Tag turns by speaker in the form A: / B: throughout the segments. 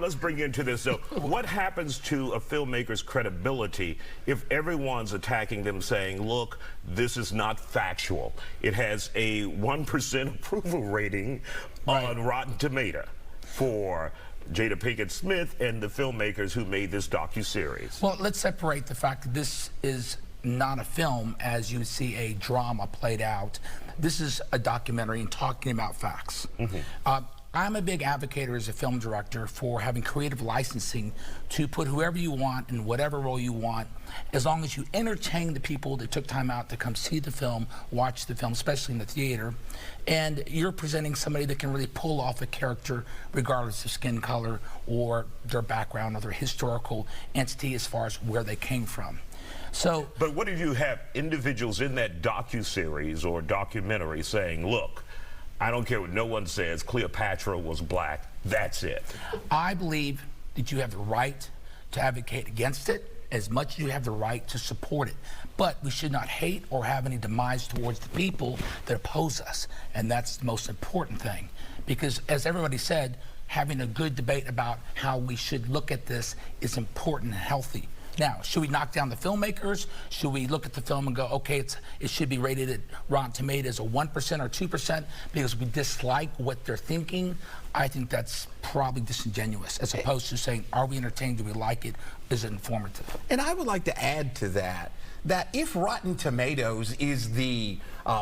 A: let's bring you into this. So what happens to a filmmaker's credibility if everyone's attacking them saying, look, this is not factual? It has a 1% approval rating on Rotten Tomato for Jada Pinkett Smith and the filmmakers who made this docuseries.
B: Well, let's separate the fact that this is not a film as you see a drama played out. This is a documentary and talking about facts. I'm a big advocate as a film director for having creative licensing to put whoever you want in whatever role you want, as long as you entertain the people that took time out to come see the film, watch the film, especially in the theater, and you're presenting somebody that can really pull off a character regardless of skin color or their background or their historical entity as far as where they came from. So,
A: but what if you have individuals in that docuseries or documentary saying, look, I don't care what no one says, Cleopatra was black, that's it?
B: I believe that you have the right to advocate against it as much as you have the right to support it. But we should not hate or have any demise towards the people that oppose us. And that's the most important thing. Because as everybody said, having a good debate about how we should look at this is important and healthy. Now, should we knock down the filmmakers? Should we look at the film and go, okay, it should be rated at Rotten Tomatoes a 1% or 2% because we dislike what they're thinking? I think that's probably disingenuous, as opposed to saying, are we entertained, do we like it, is it informative?
C: And I would like to add to that, that if Rotten Tomatoes is the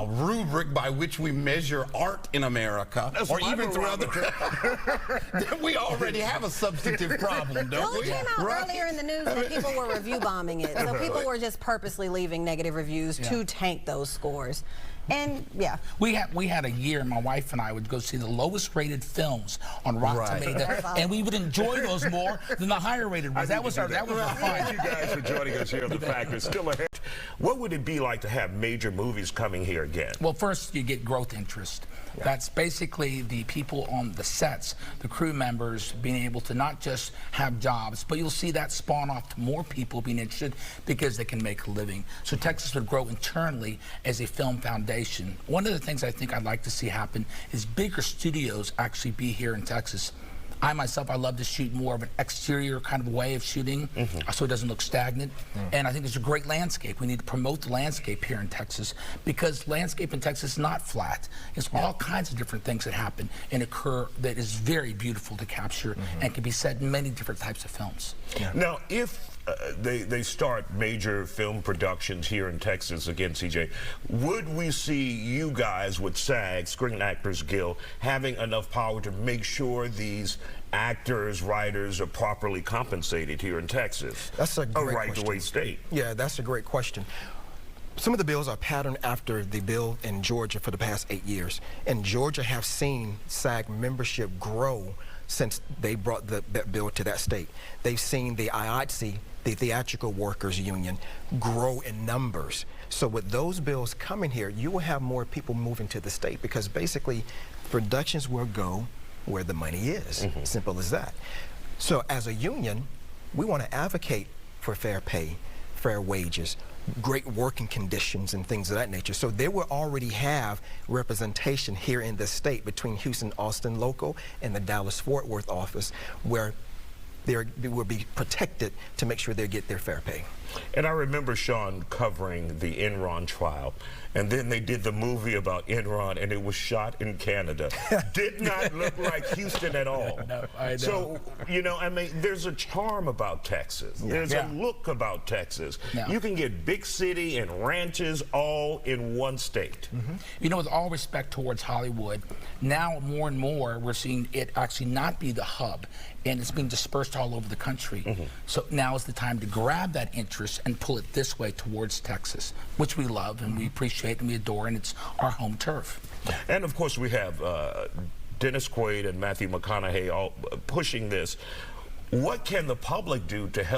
C: rubric by which we measure art in America, or even through other, then we already have a substantive problem, don't we?
D: It came out earlier in the news that people were review bombing it. So people were just purposely leaving negative reviews to tank those scores. And yeah,
B: we had a year, my wife and I would go see the lowest rated films on Rotten Tomatoes, and we would enjoy those more than the higher rated ones. That was our fun.
A: Thank you guys for joining us here on The Factor. Still ahead. What would it be like to have major movies coming here again?
B: Well, first you get growth interest. That's basically the people on the sets, the crew members being able to not just have jobs, but you'll see that spawn off to more people being interested because they can make a living. So Texas would grow internally as a film foundation. One of the things I think I'd like to see happen is bigger studios actually be here in Texas. I myself, I love to shoot more of an exterior kind of way of shooting, so it doesn't look stagnant. And I think it's a great landscape. We need to promote the landscape here in Texas, because landscape in Texas is not flat. It's all kinds of different things that happen and occur that is very beautiful to capture and can be set in many different types of films.
A: Now, if they start major film productions here in Texas again, CJ, would we see you guys with SAG, Screen Actors Guild, having enough power to make sure these actors, writers are properly compensated here in Texas?
E: That's a great
A: right-to-way state.
E: Yeah, that's a great question. Some of the bills are patterned after the bill in Georgia for the past 8 years. And Georgia have seen SAG membership grow since they brought that bill to that state. They've seen the IATSE, the Theatrical Workers Union, grow in numbers. So with those bills coming here, you will have more people moving to the state, because basically productions will go where the money is. Simple as that. So as a union, we want to advocate for fair pay, fair wages, great working conditions and things of that nature. So they will already have representation here in the state between Houston, Austin local and the Dallas-Fort Worth office, where they will be protected to make sure they get their fair pay.
A: And I remember Shawn covering the Enron trial, and then they did the movie about Enron, and it was shot in Canada. Did not look like Houston at all.
B: No, I know.
A: So, you know, I mean, there's a charm about Texas. There's a look about Texas. You can get big city and ranches all in one state.
B: You know, with all respect towards Hollywood, now more and more we're seeing it actually not be the hub, and it's being dispersed all over the country. So now is the time to grab that interest and pull it this way towards Texas, which we love and we appreciate and we adore, and it's our home turf.
A: And of course we have Dennis Quaid and Matthew McConaughey all pushing this. What can the public do to help